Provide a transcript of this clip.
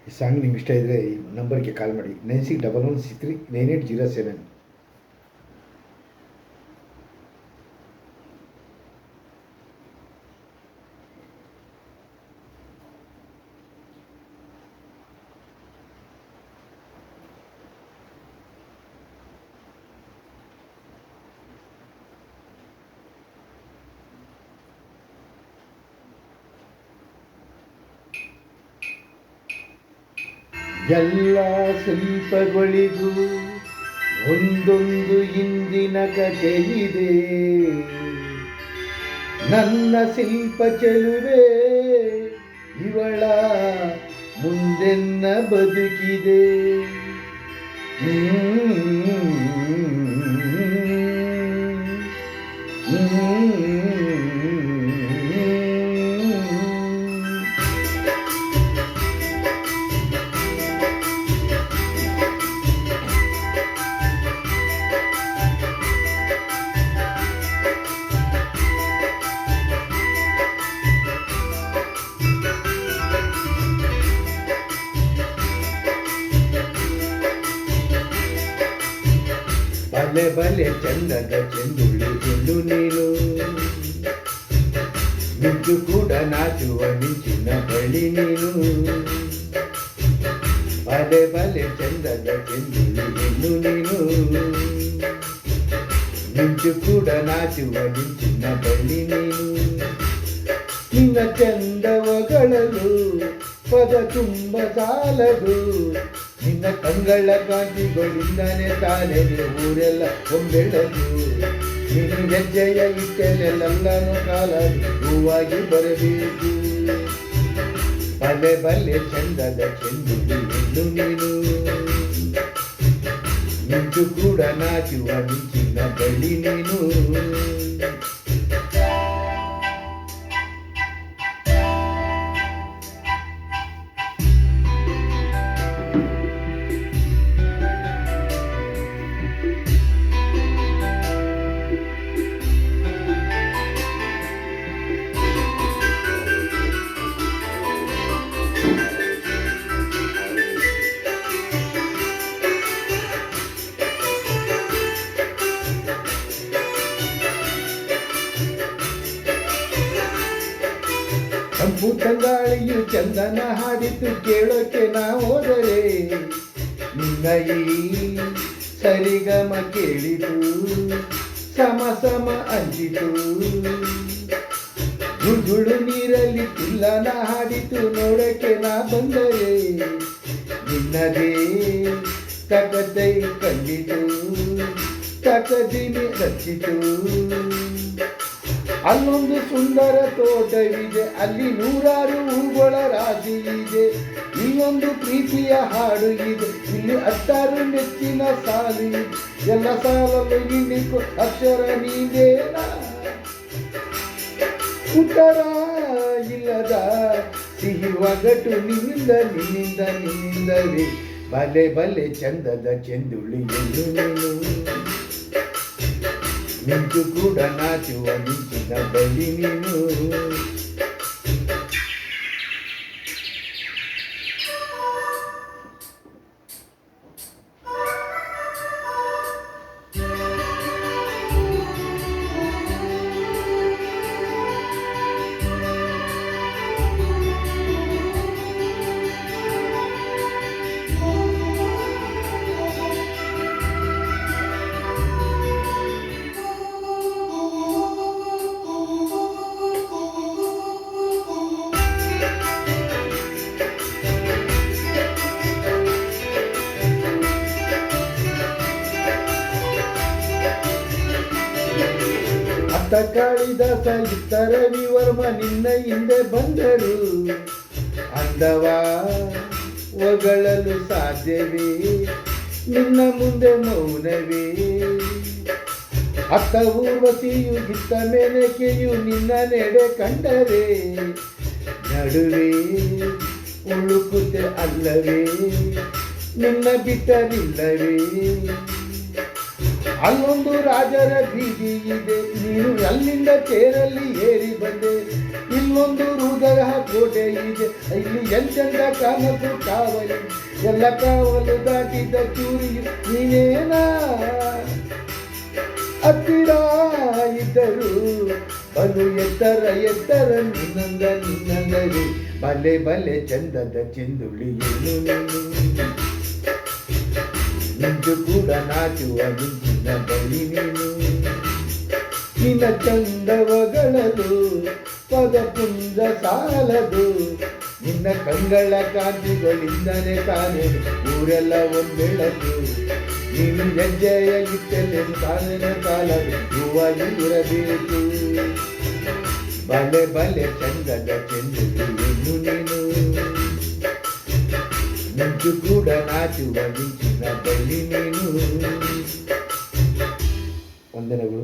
ಈ ಸಾಂಗ್ ನಿಮ್ಗೆ ಇಷ್ಟ ಇದ್ದರೆ ಈ ನಂಬರ್ಗೆ ಕಾಲ್ ಮಾಡಿ 9611639807. ಎಲ್ಲ ಶಿಲ್ಪಗಳಿಗೂ ಒಂದೊಂದು ಇಂದಿನ ಕಥೆ ಇದೆ. ನನ್ನ ಶಿಲ್ಪ ಚೆಲುವೆ ಇವಳ ಮುಂದೆನ್ನ ಬದುಕಿದೆ. ಬಲೆ ಬಲೆ ಚಂದದ ಚೆಂದುಳ್ಳಿ ಚೆಂಡು ನೀನು, ಮಿಂಚು ಕೂಡ ನಾಚುವ ಮಿಂಚಿನ ಬಳಿ ನೀನು. ಬಲೆ ಬಲೆ ಚಂದದ ಚೆಂದುಳ್ಳಿ ಚೆಂಡು ನೀನು, ಮಿಂಚು ಕೂಡ ನಾಚುವ ಮಿಂಚಿನ ಬಳಿ ನೀನು. ನಿನ್ನ ಚಂದವಗಳಲು ಪದ ತುಂಬ ಸಾಲದು, ನಿನ್ನ ಕಂಗಳ ಕಾಂತಿಗಳಿಂದನೇ ತಾನೇ ಊರೆಲ್ಲ ಒಂಬೆಳದು. ನೀನು ಹೆಜ್ಜೆಯ ಇಟ್ಟಲೆಲ್ಲನೂ ಕಾಲ ಹೂವಾಗಿ ಬರಬೇಕು. ಬಲೆ ಬಲೆ ಚಂದದ ಚೆಂದುಳ್ಳಿ ಹೆಣ್ಣು ನೀನು, ಮಿಂಚು ಕೂಡ ನಾಚುವ ಮಿಂಚಿನ ಬಳಿ ನೀನು. ತಂಪು ತಂಗಾಳಿಯು ಚಂದನ ಹಾಡಿತು ಕೇಳೋಕೆ ನಾ ಹೋದರೆ, ನಿನ್ನ ಈ ಸರಿಗಮ ಕೇಳಿತು ಸಮ ಸಮ ಅಂಜಿತು. ಜುಳು ನೀರಲ್ಲಿ ತಿಲ್ಲನ ಹಾಡಿತು ನೋಡೋಕೆ ನಾ ಬಂದರೆ, ನಿನ್ನದೇ ತಕದೈ ಕಂಡಿತು ತಕದಿನಿ ರಚಿತು. ಅಲ್ಲೊಂದು ಸುಂದರ ತೋಟವಿದೆ, ಅಲ್ಲಿ ನೂರಾರು ಹೂಗಳ ರಾಶಿ ಇದೆ. ಇಲ್ಲೊಂದು ಪ್ರೀತಿಯ ಹಾಡು ಇದೆ, ಇಲ್ಲಿ 10 ನೆಚ್ಚಿನ ಸಾಲು ಇದೆ. ಎಲ್ಲ ಸಾಲಲ್ಲೂ ನಿಲ್ಲಿಕೊ ಅಕ್ಷರ ನೀನೇನ, ಉತ್ತರ ಇಲ್ಲದ ಸಿಹಿ ಒಗಟು ನಿನ್ನಿಂದ ನಿನ್ನಿಂದ ನಿನ್ನಿಂದವೇ. ಬಲೆ ಬಲೆ ಚಂದದ ಚೆಂದುಳ್ಳಿ ಎಂದು ನೀನು, ಮಿಂಚು ಕೂಡ ನಾಚುವ ಮಿಂಚಿನ ಬಳಿ ನೀನು. ಕಾಳಿದಾಸ ಇತ್ತರ ವಿವರ್ಮ ನಿನ್ನ ಹಿಂದೆ ಬಂದರು, ಅಂದವ ಒಗಳಲು ಸಾಧ್ಯವೇ ನಿನ್ನ ಮುಂದೆ ಮೌನವೇ. ಅತ್ತ ಊರ್ವಶಿಯು ಇತ್ತ ಮೇನಕೆಯು ನಿನ್ನ ನೆಡೆ ಕಂಡರೆ, ನಡುವೆ ಉಳುಕುತ್ತೆ ಅಲ್ಲವೇ ನಿನ್ನ ಬಿಟ್ಟರಿಲ್ಲವೇ. ಅಲ್ಲೊಂದು ರಾಜರ ಬೀದಿ ಇದೆ, ನೀನು ಅಲ್ಲಿಂದ ತೇರಲ್ಲಿ ಏರಿ ಬಂದೆ. ಇಲ್ಲೊಂದು ಹೃದಯ ಕೋಟೆ ಇದೆ, ಇಲ್ಲಿ ಎಂತೆಂತ ಕನಸು ಕಾವಲಿ, ಎಲ್ಲ ಕಾವಲು ದಾಟಿದ ಚೂರಿಯು ನೀನೇನಾ. ಹತ್ತಿರ ಇದ್ದರು ಬಲು ಎತ್ತರ ಎತ್ತರ ನಿನ್ನಂದರೆ ಬಲೆ ಬಲೆ ಚಂದದ ಚೆಂದುಳಿಯನ್ನು ನಿಂತು ಕೂಡ ನಾಚುವ ಮಿಂಚಿನ ಬಳಿ ನೀನು. ನಿನ್ನ ಚಂದವಗಳಲು ಪದಪುಂಜ ಸಾಲದು, ನಿನ್ನ ಕಂಗಳ ಕಾಂತಿಗಳಿಂದನೇ ತಾನೇ ಊರೆಲ್ಲ ಒಂದೆಳಕು. ನೀನು ಹೆಜ್ಜೆಯ ಇಟ್ಟಲ್ಲಿ ತಾನೇ ಕಾಲದು ಹೂವಾಗಿ ಇರಬೇಕು. ಬಲೆ ಬಲೆ ಚಂದದ ಚೆಂದುಳಿಯನ್ನು ನೀನು ನಿಂತು ಕೂಡ ನಾಚುವ ಮಿಂಚಿನ ಬಳ್ಳಿ ನೀನು. ವಂದನೆಗಳು.